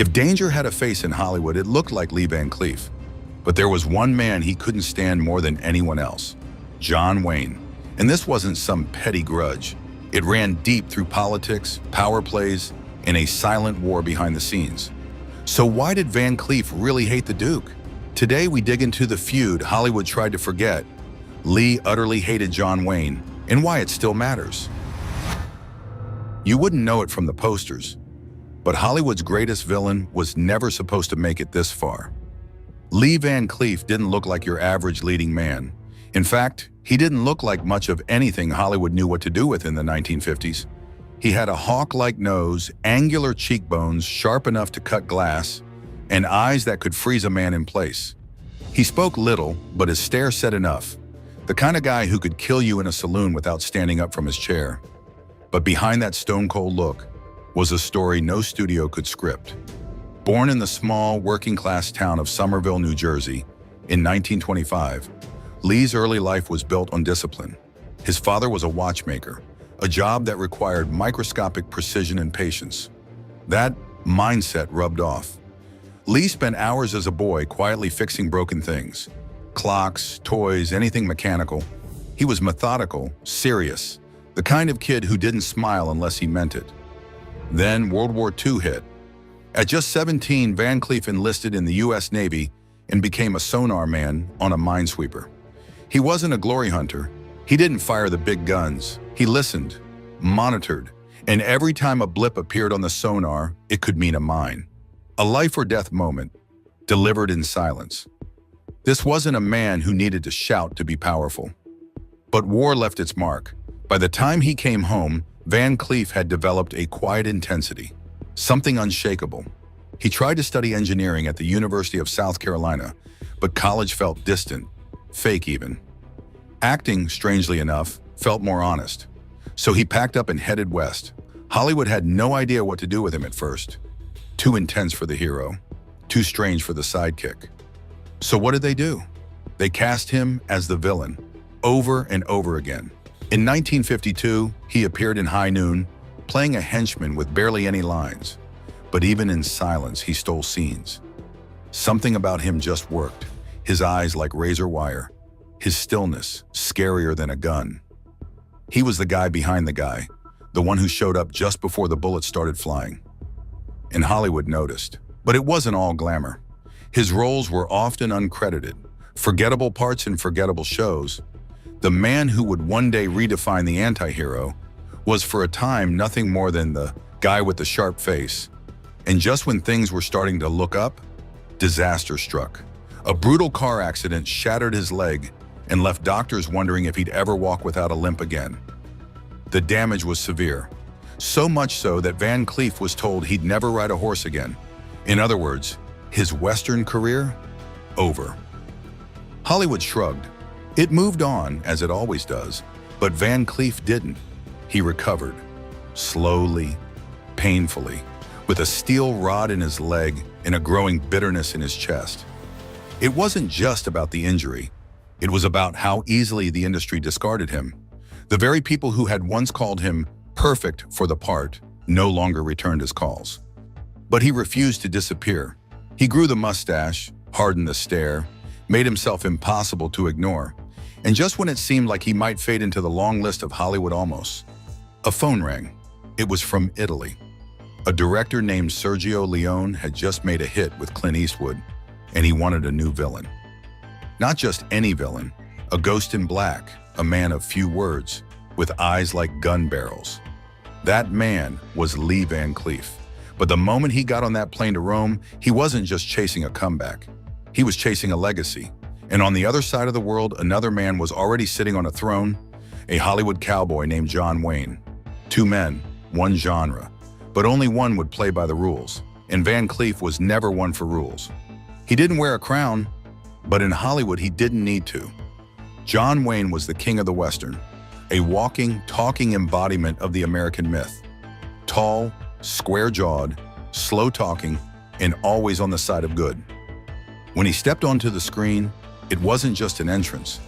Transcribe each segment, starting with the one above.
If danger had a face in Hollywood, it looked like Lee Van Cleef. But there was one man he couldn't stand more than anyone else: John Wayne. And this wasn't some petty grudge. It ran deep through politics, power plays, and a silent war behind the scenes. So why did Van Cleef really hate the Duke? Today we dig into the feud Hollywood tried to forget. Lee utterly hated John Wayne, and why it still matters. You wouldn't know it from the posters, but Hollywood's greatest villain was never supposed to make it this far. Lee Van Cleef didn't look like your average leading man. In fact, he didn't look like much of anything Hollywood knew what to do with in the 1950s. He had a hawk-like nose, angular cheekbones sharp enough to cut glass, and eyes that could freeze a man in place. He spoke little, but his stare said enough. The kind of guy who could kill you in a saloon without standing up from his chair. But behind that stone-cold look was a story no studio could script. Born in the small, working-class town of Somerville, New Jersey, in 1925, Lee's early life was built on discipline. His father was a watchmaker, a job that required microscopic precision and patience. That mindset rubbed off. Lee spent hours as a boy quietly fixing broken things. Clocks, toys, anything mechanical. He was methodical, serious, the kind of kid who didn't smile unless he meant it. Then World War II hit. At just 17, Van Cleef enlisted in the U.S. Navy and became a sonar man on a minesweeper. He wasn't a glory hunter. He didn't fire the big guns. He listened, monitored, and every time a blip appeared on the sonar, it could mean a mine. A life or death moment, delivered in silence. This wasn't a man who needed to shout to be powerful. But war left its mark. By the time he came home, Van Cleef had developed a quiet intensity, something unshakable. He tried to study engineering at the University of South Carolina, but college felt distant, fake even. Acting, strangely enough, felt more honest. So he packed up and headed west. Hollywood had no idea what to do with him at first. Too intense for the hero, too strange for the sidekick. So what did they do? They cast him as the villain, over and over again. In 1952, he appeared in High Noon, playing a henchman with barely any lines. But even in silence, he stole scenes. Something about him just worked. His eyes like razor wire. His stillness, scarier than a gun. He was the guy behind the guy, the one who showed up just before the bullets started flying. And Hollywood noticed. But it wasn't all glamour. His roles were often uncredited, forgettable parts in forgettable shows. The man who would one day redefine the anti-hero was for a time nothing more than the guy with the sharp face. And just when things were starting to look up, disaster struck. A brutal car accident shattered his leg and left doctors wondering if he'd ever walk without a limp again. The damage was severe, so much so that Van Cleef was told he'd never ride a horse again. In other words, his Western career, over. Hollywood shrugged. It moved on, as it always does, but Van Cleef didn't. He recovered, slowly, painfully, with a steel rod in his leg and a growing bitterness in his chest. It wasn't just about the injury. It was about how easily the industry discarded him. The very people who had once called him perfect for the part no longer returned his calls. But he refused to disappear. He grew the mustache, hardened the stare, made himself impossible to ignore. And just when it seemed like he might fade into the long list of Hollywood almost, a phone rang. It was from Italy. A director named Sergio Leone had just made a hit with Clint Eastwood, and he wanted a new villain. Not just any villain, a ghost in black, a man of few words, with eyes like gun barrels. That man was Lee Van Cleef. But the moment he got on that plane to Rome, he wasn't just chasing a comeback. He was chasing a legacy. And on the other side of the world, another man was already sitting on a throne, a Hollywood cowboy named John Wayne. Two men, one genre, but only one would play by the rules. And Van Cleef was never one for rules. He didn't wear a crown, but in Hollywood he didn't need to. John Wayne was the king of the Western, a walking, talking embodiment of the American myth. Tall, square-jawed, slow-talking, and always on the side of good. When he stepped onto the screen, it wasn't just an entrance,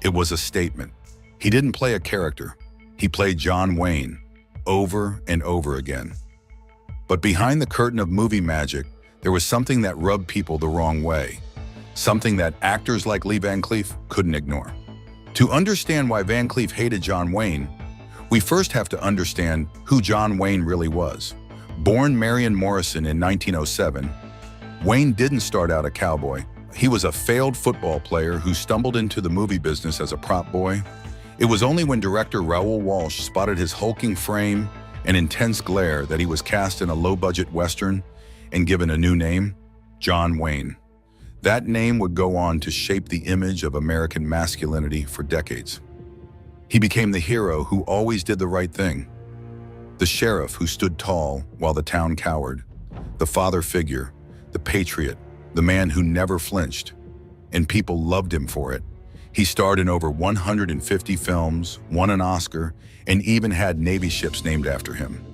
it was a statement. He didn't play a character, he played John Wayne, over and over again. But behind the curtain of movie magic, There was something that rubbed people the wrong way, something that actors like Lee Van Cleef couldn't ignore. To understand why Van Cleef hated John Wayne, we first have to understand who John Wayne really was. Born Marion Morrison in 1907, Wayne didn't start out a cowboy. He was a failed football player who stumbled into the movie business as a prop boy. It was only when director Raoul Walsh spotted his hulking frame and intense glare that he was cast in a low-budget Western and given a new name, John Wayne. That name would go on to shape the image of American masculinity for decades. He became the hero who always did the right thing, the sheriff who stood tall while the town cowered, the father figure, the patriot, the man who never flinched, and people loved him for it. He starred in over 150 films, won an Oscar, and even had Navy ships named after him.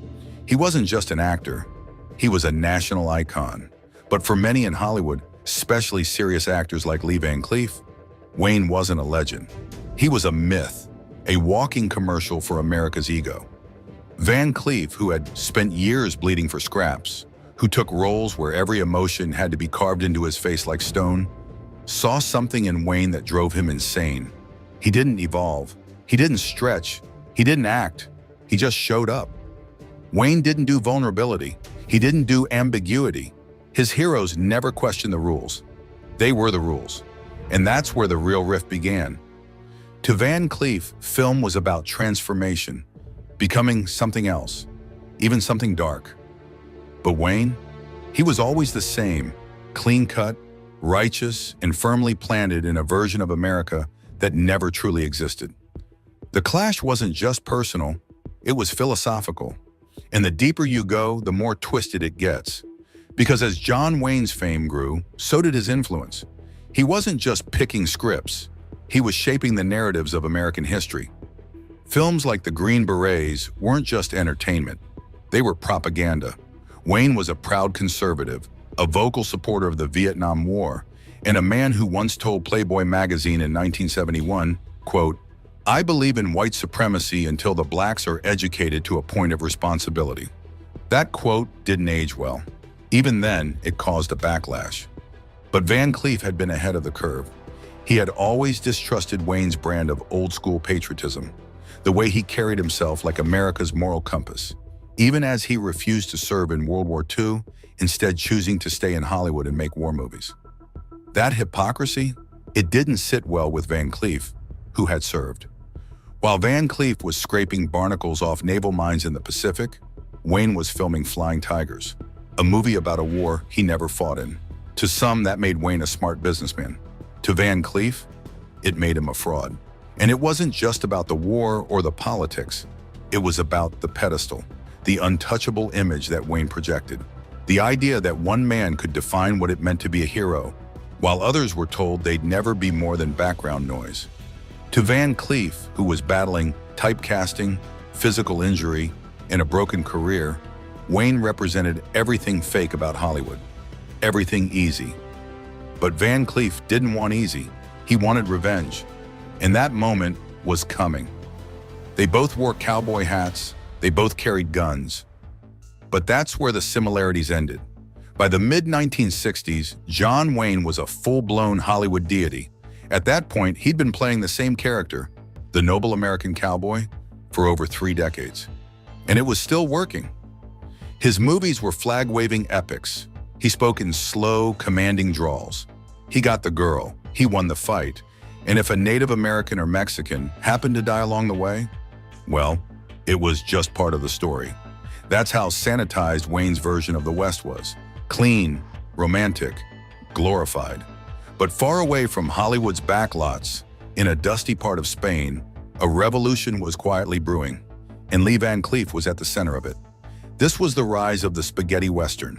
He wasn't just an actor, he was a national icon. But for many in Hollywood, especially serious actors like Lee Van Cleef, Wayne wasn't a legend. He was a myth, a walking commercial for America's ego. Van Cleef, who had spent years bleeding for scraps, who took roles where every emotion had to be carved into his face like stone, saw something in Wayne that drove him insane. He didn't evolve, he didn't stretch, he didn't act, he just showed up. Wayne didn't do vulnerability, he didn't do ambiguity. His heroes never questioned the rules. They were the rules. And that's where the real rift began. To Van Cleef, film was about transformation, becoming something else, even something dark. But Wayne, he was always the same, clean-cut, righteous, and firmly planted in a version of America that never truly existed. The clash wasn't just personal, it was philosophical. And the deeper you go, the more twisted it gets. Because as John Wayne's fame grew, so did his influence. He wasn't just picking scripts, he was shaping the narratives of American history. Films like The Green Berets weren't just entertainment, they were propaganda. Wayne was a proud conservative, a vocal supporter of the Vietnam War, and a man who once told Playboy magazine in 1971, quote, "I believe in white supremacy until the blacks are educated to a point of responsibility." That quote didn't age well. Even then, it caused a backlash. But Van Cleef had been ahead of the curve. He had always distrusted Wayne's brand of old-school patriotism, the way he carried himself like America's moral compass, even as he refused to serve in World War II, instead choosing to stay in Hollywood and make war movies. That hypocrisy, it didn't sit well with Van Cleef, who had served. While Van Cleef was scraping barnacles off naval mines in the Pacific, Wayne was filming Flying Tigers, a movie about a war he never fought in. To some, that made Wayne a smart businessman. To Van Cleef, it made him a fraud. And it wasn't just about the war or the politics. It was about the pedestal, the untouchable image that Wayne projected. The idea that one man could define what it meant to be a hero, while others were told they'd never be more than background noise. To Van Cleef, who was battling typecasting, physical injury, and a broken career, Wayne represented everything fake about Hollywood, everything easy. But Van Cleef didn't want easy, he wanted revenge. And that moment was coming. They both wore cowboy hats, they both carried guns. But that's where the similarities ended. By the mid-1960s, John Wayne was a full-blown Hollywood deity. At that point, he'd been playing the same character, the noble American cowboy, for over 3 decades. And it was still working. His movies were flag-waving epics. He spoke in slow, commanding drawls. He got the girl, he won the fight, and if a Native American or Mexican happened to die along the way, well, it was just part of the story. That's how sanitized Wayne's version of the West was. Clean, romantic, glorified. But far away from Hollywood's backlots, in a dusty part of Spain, a revolution was quietly brewing, and Lee Van Cleef was at the center of it. This was the rise of the spaghetti western.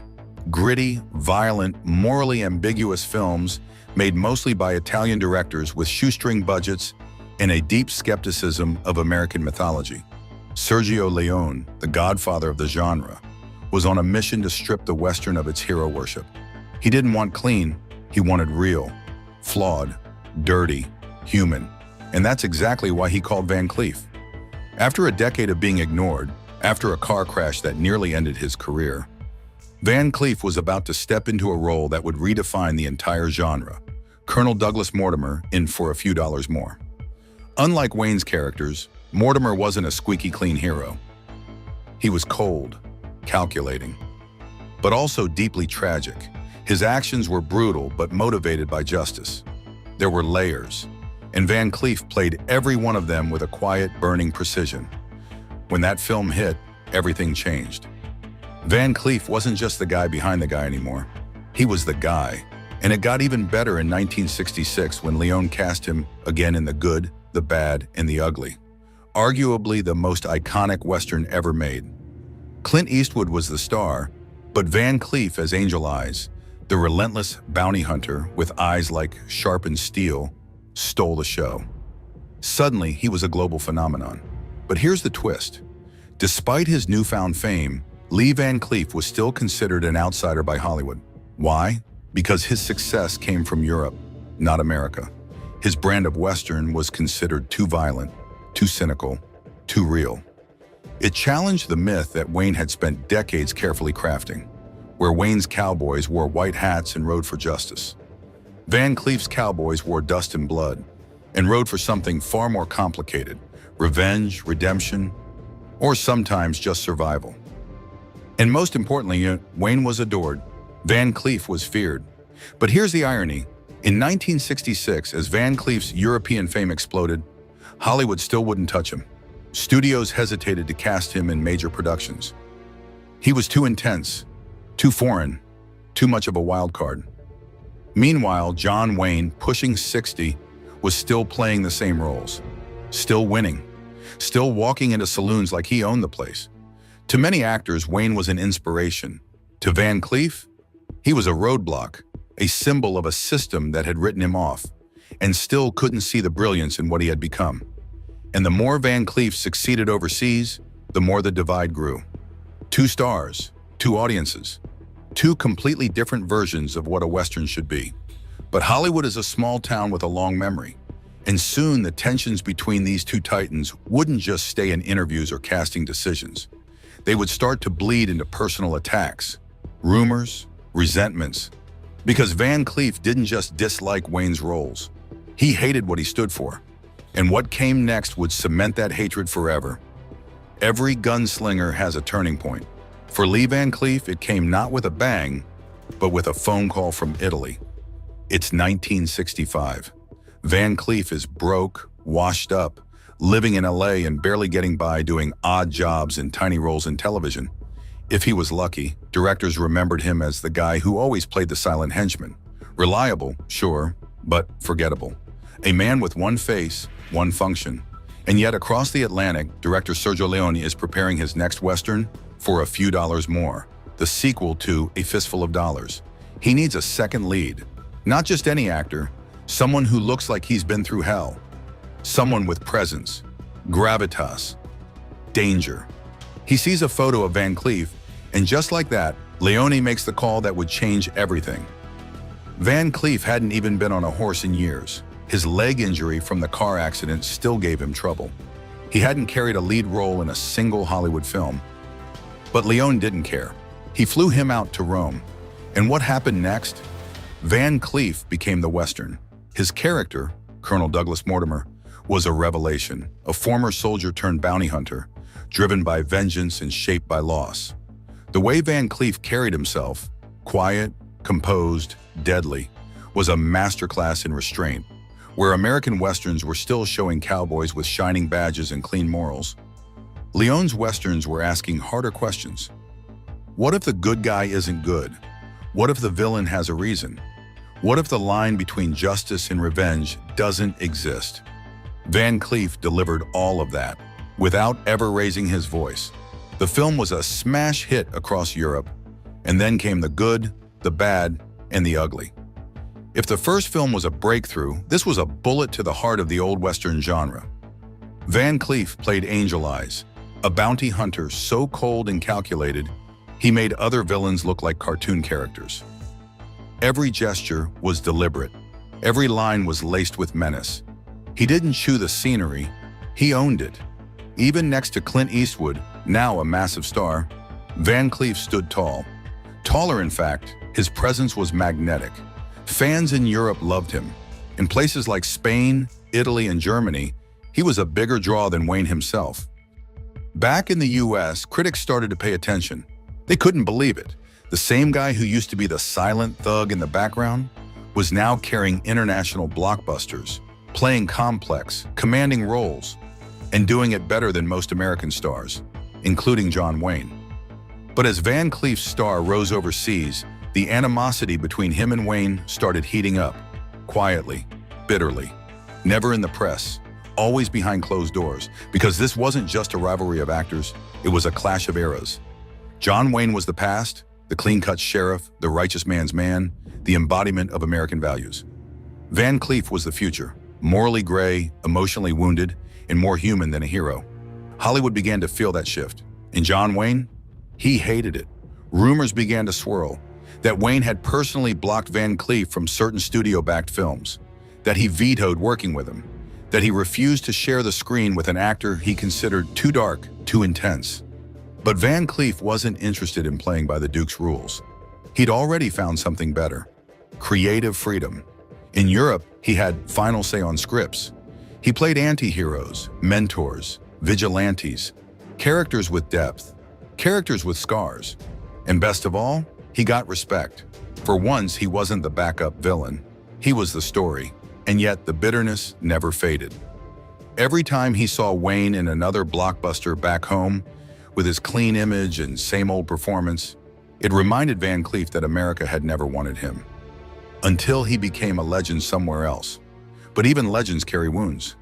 Gritty, violent, morally ambiguous films made mostly by Italian directors with shoestring budgets and a deep skepticism of American mythology. Sergio Leone, the godfather of the genre, was on a mission to strip the Western of its hero worship. He didn't want clean, he wanted real, flawed, dirty, human. And that's exactly why he called Van Cleef. After a decade of being ignored, after a car crash that nearly ended his career, Van Cleef was about to step into a role that would redefine the entire genre. Colonel Douglas Mortimer in For a Few Dollars More. Unlike Wayne's characters, Mortimer wasn't a squeaky clean hero. He was cold, calculating, but also deeply tragic. His actions were brutal but motivated by justice. There were layers, and Van Cleef played every one of them with a quiet, burning precision. When that film hit, everything changed. Van Cleef wasn't just the guy behind the guy anymore. He was the guy. And it got even better in 1966 when Leone cast him again in The Good, the Bad, and the Ugly. Arguably the most iconic Western ever made. Clint Eastwood was the star, but Van Cleef as Angel Eyes, the relentless bounty hunter with eyes like sharpened steel, stole the show. Suddenly, he was a global phenomenon. But here's the twist. Despite his newfound fame, Lee Van Cleef was still considered an outsider by Hollywood. Why? Because his success came from Europe, not America. His brand of Western was considered too violent, too cynical, too real. It challenged the myth that Wayne had spent decades carefully crafting, where Wayne's cowboys wore white hats and rode for justice. Van Cleef's cowboys wore dust and blood, and rode for something far more complicated: revenge, redemption, or sometimes just survival. And most importantly, Wayne was adored. Van Cleef was feared. But here's the irony. In 1966, as Van Cleef's European fame exploded, Hollywood still wouldn't touch him. Studios hesitated to cast him in major productions. He was too intense, too foreign, too much of a wild card. Meanwhile, John Wayne, pushing 60, was still playing the same roles, still winning, still walking into saloons like he owned the place. To many actors, Wayne was an inspiration. To Van Cleef, he was a roadblock, a symbol of a system that had written him off, and still couldn't see the brilliance in what he had become. And the more Van Cleef succeeded overseas, the more the divide grew. Two stars, two audiences, two completely different versions of what a Western should be. But Hollywood is a small town with a long memory, and soon the tensions between these two titans wouldn't just stay in interviews or casting decisions. They would start to bleed into personal attacks, rumors, resentments, because Van Cleef didn't just dislike Wayne's roles. He hated what he stood for, and what came next would cement that hatred forever. Every gunslinger has a turning point. For Lee Van Cleef, it came not with a bang, but with a phone call from Italy. It's 1965. Van Cleef is broke, washed up, living in LA and barely getting by doing odd jobs and tiny roles in television. If he was lucky, directors remembered him as the guy who always played the silent henchman. Reliable, sure, but forgettable. A man with one face, one function. And yet across the Atlantic, director Sergio Leone is preparing his next Western, For a Few Dollars More, the sequel to A Fistful of Dollars. He needs a second lead. Not just any actor, someone who looks like he's been through hell. Someone with presence, gravitas, danger. He sees a photo of Van Cleef, and just like that, Leone makes the call that would change everything. Van Cleef hadn't even been on a horse in years. His leg injury from the car accident still gave him trouble. He hadn't carried a lead role in a single Hollywood film. But Leone didn't care. He flew him out to Rome. And what happened next? Van Cleef became the Western. His character, Colonel Douglas Mortimer, was a revelation, a former soldier turned bounty hunter, driven by vengeance and shaped by loss. The way Van Cleef carried himself, quiet, composed, deadly, was a masterclass in restraint. Where American Westerns were still showing cowboys with shining badges and clean morals, Leone's Westerns were asking harder questions. What if the good guy isn't good? What if the villain has a reason? What if the line between justice and revenge doesn't exist? Van Cleef delivered all of that, without ever raising his voice. The film was a smash hit across Europe, and then came The Good, the Bad, and the Ugly. If the first film was a breakthrough, this was a bullet to the heart of the old Western genre. Van Cleef played Angel Eyes, a bounty hunter so cold and calculated, he made other villains look like cartoon characters. Every gesture was deliberate. Every line was laced with menace. He didn't chew the scenery, he owned it. Even next to Clint Eastwood, now a massive star, Van Cleef stood tall. Taller, in fact, his presence was magnetic. Fans in Europe loved him. In places like Spain, Italy, and Germany, he was a bigger draw than Wayne himself. Back in the US, critics started to pay attention. They couldn't believe it. The same guy who used to be the silent thug in the background was now carrying international blockbusters, playing complex, commanding roles, and doing it better than most American stars, including John Wayne. But as Van Cleef's star rose overseas, the animosity between him and Wayne started heating up, quietly, bitterly, never in the press, always behind closed doors, because this wasn't just a rivalry of actors, it was a clash of eras. John Wayne was the past, the clean-cut sheriff, the righteous man's man, the embodiment of American values. Van Cleef was the future, morally gray, emotionally wounded, and more human than a hero. Hollywood began to feel that shift. And John Wayne? He hated it. Rumors began to swirl that Wayne had personally blocked Van Cleef from certain studio-backed films, that he vetoed working with him, that he refused to share the screen with an actor he considered too dark, too intense. But Van Cleef wasn't interested in playing by the Duke's rules. He'd already found something better: creative freedom. In Europe, he had final say on scripts. He played anti-heroes, mentors, vigilantes, characters with depth, characters with scars. And best of all, he got respect. For once, he wasn't the backup villain. He was the story, and yet the bitterness never faded. Every time he saw Wayne in another blockbuster back home, with his clean image and same old performance, it reminded Van Cleef that America had never wanted him. Until he became a legend somewhere else. But even legends carry wounds.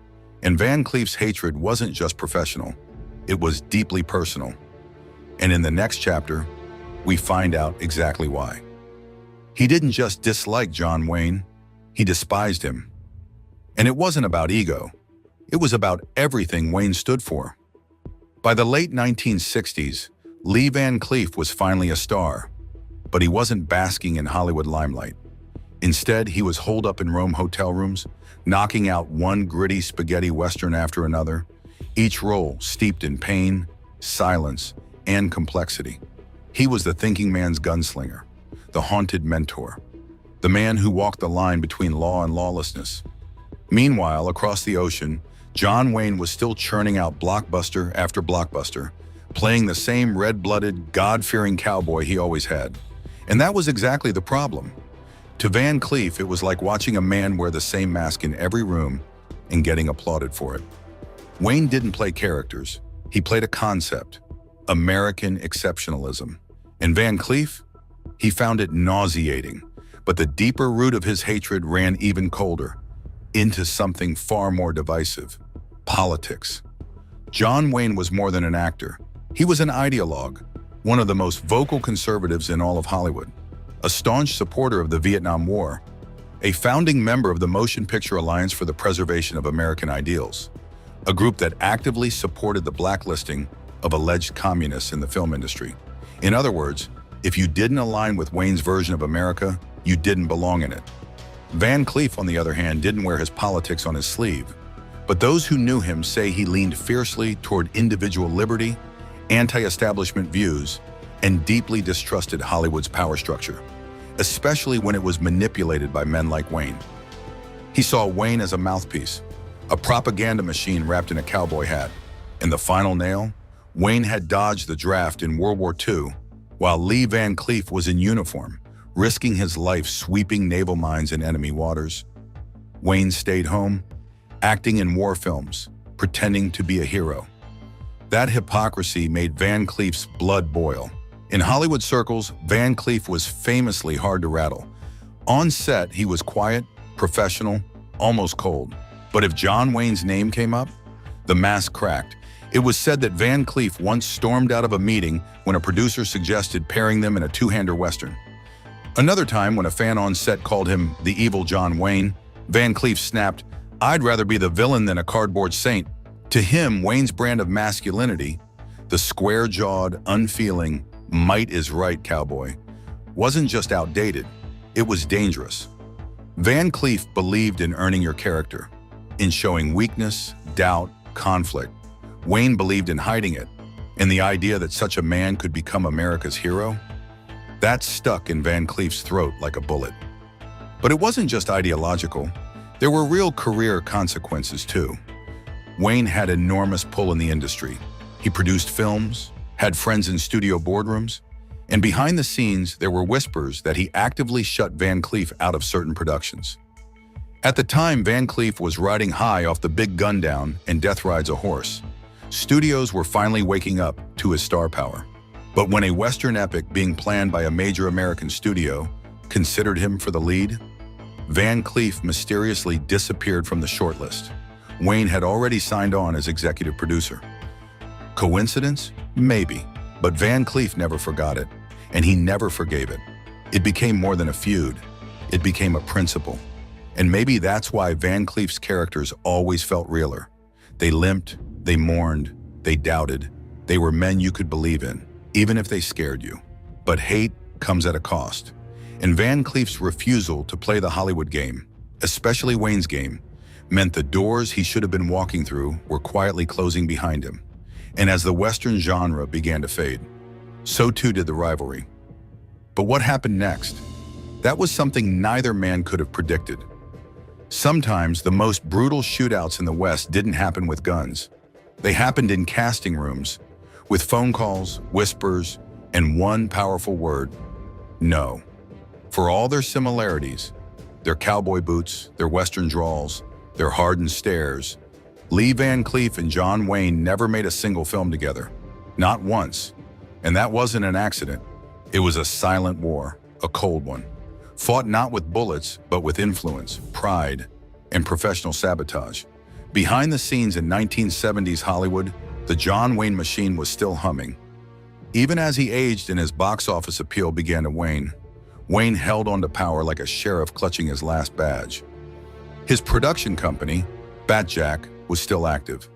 And Van Cleef's hatred wasn't just professional, it was deeply personal. And in the next chapter, we find out exactly why. He didn't just dislike John Wayne, he despised him. And it wasn't about ego, it was about everything Wayne stood for. By the late 1960s, Lee Van Cleef was finally a star, but he wasn't basking in Hollywood limelight. Instead, he was holed up in Rome hotel rooms, knocking out one gritty spaghetti western after another, each role steeped in pain, silence, and complexity. He was the thinking man's gunslinger, the haunted mentor, the man who walked the line between law and lawlessness. Meanwhile, across the ocean, John Wayne was still churning out blockbuster after blockbuster, playing the same red-blooded, God-fearing cowboy he always had. And that was exactly the problem. To Van Cleef, it was like watching a man wear the same mask in every room and getting applauded for it. Wayne didn't play characters. He played a concept: American exceptionalism. And Van Cleef? He found it nauseating. But the deeper root of his hatred ran even colder, into something far more divisive: politics. John Wayne was more than an actor. He was an ideologue, one of the most vocal conservatives in all of Hollywood, a staunch supporter of the Vietnam War, a founding member of the Motion Picture Alliance for the Preservation of American Ideals, a group that actively supported the blacklisting of alleged communists in the film industry. In other words, if you didn't align with Wayne's version of America, you didn't belong in it. Van Cleef, on the other hand, didn't wear his politics on his sleeve. But those who knew him say he leaned fiercely toward individual liberty, anti-establishment views, and deeply distrusted Hollywood's power structure, especially when it was manipulated by men like Wayne. He saw Wayne as a mouthpiece, a propaganda machine wrapped in a cowboy hat. And the final nail? Wayne had dodged the draft in World War II, while Lee Van Cleef was in uniform, risking his life sweeping naval mines in enemy waters. Wayne stayed home, acting in war films, pretending to be a hero. That hypocrisy made Van Cleef's blood boil. In Hollywood circles, Van Cleef was famously hard to rattle. On set, he was quiet, professional, almost cold. But if John Wayne's name came up, the mask cracked. It was said that Van Cleef once stormed out of a meeting when a producer suggested pairing them in a two-hander western. Another time, when a fan on set called him the evil John Wayne, Van Cleef snapped, "I'd rather be the villain than a cardboard saint." To him, Wayne's brand of masculinity, the square-jawed, unfeeling, might is right cowboy, wasn't just outdated, it was dangerous. Van Cleef believed in earning your character, in showing weakness, doubt, conflict. Wayne believed in hiding it, and the idea that such a man could become America's hero. That stuck in Van Cleef's throat like a bullet. But it wasn't just ideological. There were real career consequences too. Wayne had enormous pull in the industry. He produced films, had friends in studio boardrooms, and behind the scenes there were whispers that he actively shut Van Cleef out of certain productions. At the time, Van Cleef was riding high off the Big Gun Down and Death Rides a Horse. Studios were finally waking up to his star power. But when a Western epic being planned by a major American studio considered him for the lead, Van Cleef mysteriously disappeared from the shortlist. Wayne had already signed on as executive producer. Coincidence? Maybe. But Van Cleef never forgot it, and he never forgave it. It became more than a feud. It became a principle. And maybe that's why Van Cleef's characters always felt realer. They limped, they mourned, they doubted. They were men you could believe in, even if they scared you. But hate comes at a cost. And Van Cleef's refusal to play the Hollywood game, especially Wayne's game, meant the doors he should have been walking through were quietly closing behind him. And as the Western genre began to fade, so too did the rivalry. But what happened next? That was something neither man could have predicted. Sometimes the most brutal shootouts in the West didn't happen with guns. They happened in casting rooms, with phone calls, whispers, and one powerful word: no. For all their similarities, their cowboy boots, their Western drawls, their hardened stares, Lee Van Cleef and John Wayne never made a single film together. Not once. And that wasn't an accident. It was a silent war, a cold one. Fought not with bullets, but with influence, pride, and professional sabotage. Behind the scenes in 1970s Hollywood, the John Wayne machine was still humming. Even as he aged and his box office appeal began to wane, Wayne held on to power like a sheriff clutching his last badge. His production company, BadClint, was still active.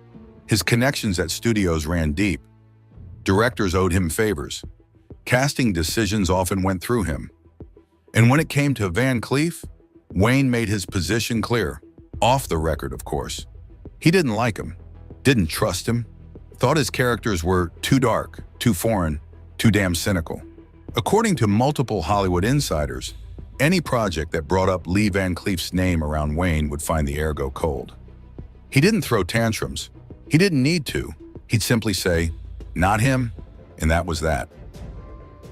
His connections at studios ran deep. Directors owed him favors. Casting decisions often went through him. And when it came to Van Cleef, Wayne made his position clear, off the record, of course. He didn't like him, didn't trust him, thought his characters were too dark, too foreign, too damn cynical. According to multiple Hollywood insiders, any project that brought up Lee Van Cleef's name around Wayne would find the air go cold. He didn't throw tantrums. He didn't need to. He'd simply say, "Not him," and that was that.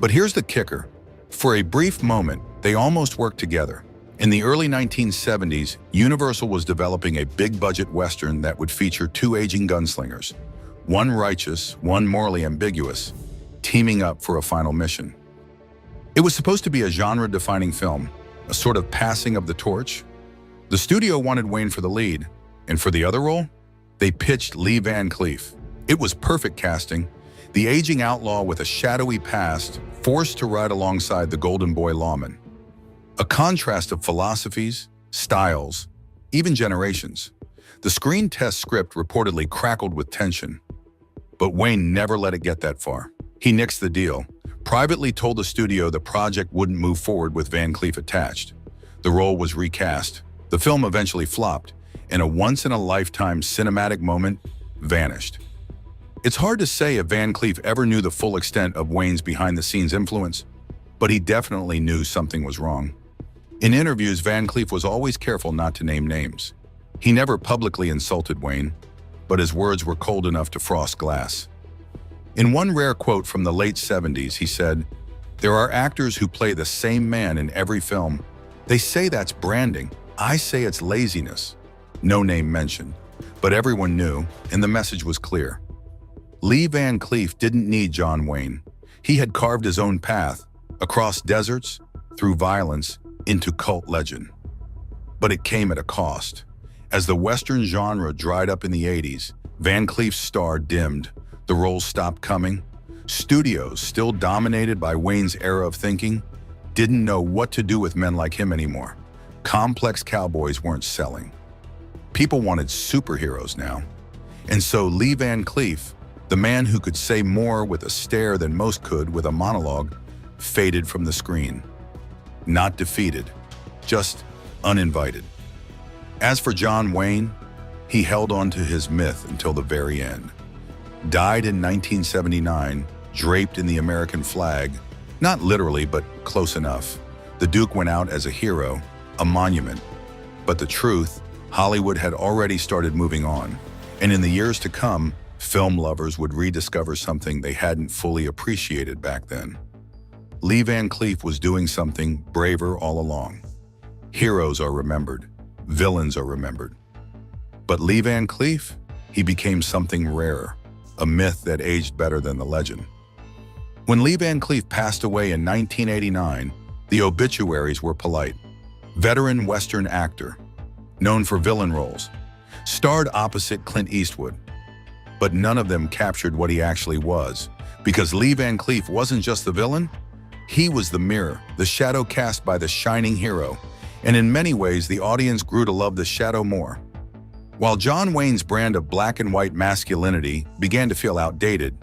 But here's the kicker. For a brief moment, they almost worked together. In the early 1970s, Universal was developing a big-budget Western that would feature two aging gunslingers, one righteous, one morally ambiguous, teaming up for a final mission. It was supposed to be a genre-defining film, a sort of passing of the torch. The studio wanted Wayne for the lead, and for the other role, they pitched Lee Van Cleef. It was perfect casting, the aging outlaw with a shadowy past, forced to ride alongside the golden boy lawman. A contrast of philosophies, styles, even generations. The screen test script reportedly crackled with tension. But Wayne never let it get that far. He nixed the deal, privately told the studio the project wouldn't move forward with Van Cleef attached. The role was recast. The film eventually flopped, and a once-in-a-lifetime cinematic moment vanished. It's hard to say if Van Cleef ever knew the full extent of Wayne's behind-the-scenes influence, but he definitely knew something was wrong. In interviews, Van Cleef was always careful not to name names. He never publicly insulted Wayne, but his words were cold enough to frost glass. In one rare quote from the late 70s, he said, "There are actors who play the same man in every film. They say that's branding. I say it's laziness." No name mentioned, but everyone knew, and the message was clear. Lee Van Cleef didn't need John Wayne. He had carved his own path, across deserts, through violence, into cult legend. But it came at a cost. As the Western genre dried up in the 80s, Van Cleef's star dimmed, the roles stopped coming. Studios, still dominated by Wayne's era of thinking, didn't know what to do with men like him anymore. Complex cowboys weren't selling. People wanted superheroes now. And so Lee Van Cleef, the man who could say more with a stare than most could with a monologue, faded from the screen. Not defeated, just uninvited. As for John Wayne, he held on to his myth until the very end. Died in 1979, draped in the American flag, Not literally, but close enough. The Duke went out as a hero, a monument. But the truth, Hollywood had already started moving on. And in the years to come, film lovers would rediscover something they hadn't fully appreciated back then. Lee Van Cleef was doing something braver all along. Heroes are remembered, villains are remembered. But Lee Van Cleef, he became something rare, a myth that aged better than the legend. When Lee Van Cleef passed away in 1989, the obituaries were polite. Veteran Western actor, known for villain roles, starred opposite Clint Eastwood. But none of them captured what he actually was, because Lee Van Cleef wasn't just the villain, he was the mirror, the shadow cast by the shining hero, and in many ways the audience grew to love the shadow more. While John Wayne's brand of black and white masculinity began to feel outdated,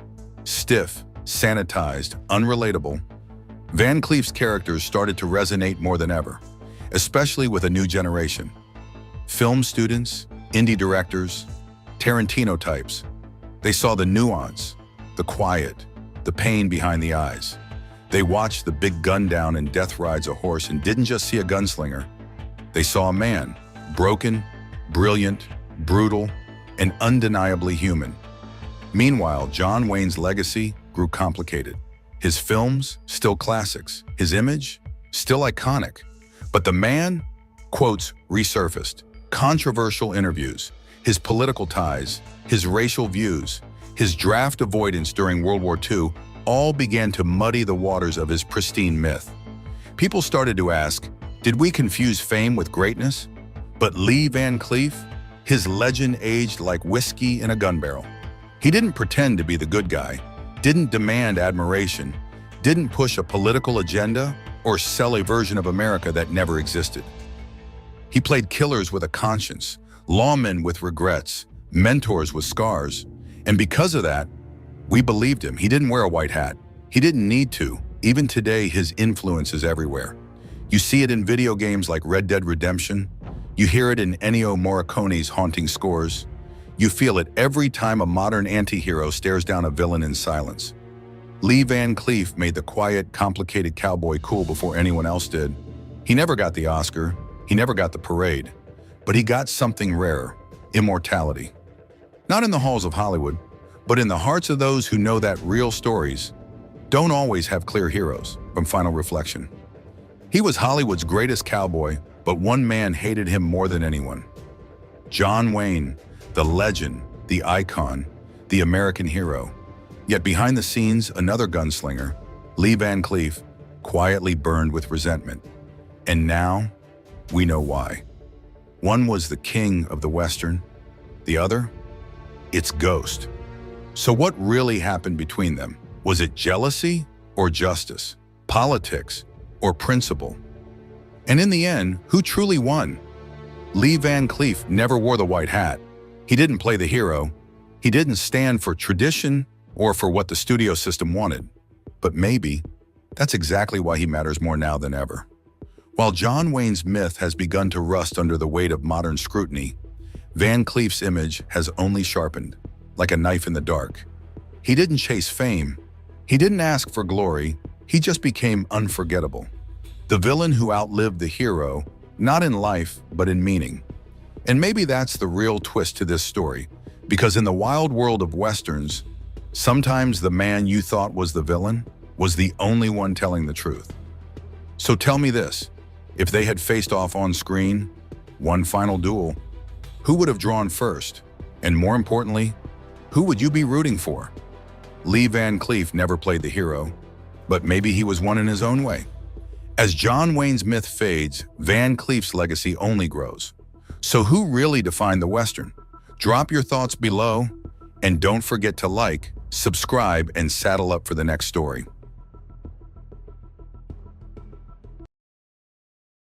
stiff, sanitized, unrelatable, Van Cleef's characters started to resonate more than ever, especially with a new generation. Film students, indie directors, Tarantino types, they saw the nuance, the quiet, the pain behind the eyes. They watched the big gun down and death rides a horse and didn't just see a gunslinger. They saw a man, broken, brilliant, brutal, and undeniably human. Meanwhile, John Wayne's legacy grew complicated. His films, still classics. His image, still iconic. But the man, quotes, resurfaced. Controversial interviews, his political ties, his racial views, his draft avoidance during World War II all began to muddy the waters of his pristine myth. People started to ask, did we confuse fame with greatness? But Lee Van Cleef, his legend aged like whiskey in a gun barrel. He didn't pretend to be the good guy, didn't demand admiration, didn't push a political agenda or sell a version of America that never existed. He played killers with a conscience, lawmen with regrets, mentors with scars, and because of that, we believed him. He didn't wear a white hat. He didn't need to. Even today, his influence is everywhere. You see it in video games like Red Dead Redemption. You hear it in Ennio Morricone's haunting scores. You feel it every time a modern anti-hero stares down a villain in silence. Lee Van Cleef made the quiet, complicated cowboy cool before anyone else did. He never got the Oscar. He never got the parade. But he got something rare, immortality. Not in the halls of Hollywood, but in the hearts of those who know that real stories don't always have clear heroes. From Final Reflection. He was Hollywood's greatest cowboy, but one man hated him more than anyone. John Wayne, the legend, the icon, the American hero. Yet behind the scenes, another gunslinger, Lee Van Cleef, quietly burned with resentment. And now, we know why. One was the king of the Western, the other, its ghost. So what really happened between them? Was it jealousy or justice? Politics or principle? And in the end, who truly won? Lee Van Cleef never wore the white hat. He didn't play the hero. He didn't stand for tradition or for what the studio system wanted. But maybe that's exactly why he matters more now than ever. While John Wayne's myth has begun to rust under the weight of modern scrutiny, Van Cleef's image has only sharpened, like a knife in the dark. He didn't chase fame. He didn't ask for glory. He just became unforgettable. The villain who outlived the hero, not in life, but in meaning. And maybe that's the real twist to this story, because in the wild world of Westerns, sometimes the man you thought was the villain was the only one telling the truth. So tell me this, if they had faced off on screen, one final duel, who would have drawn first? And more importantly, who would you be rooting for? Lee Van Cleef never played the hero, but maybe he was one in his own way. As John Wayne's myth fades, Van Cleef's legacy only grows. So who really defined the Western? Drop your thoughts below, and don't forget to like, subscribe, and saddle up for the next story.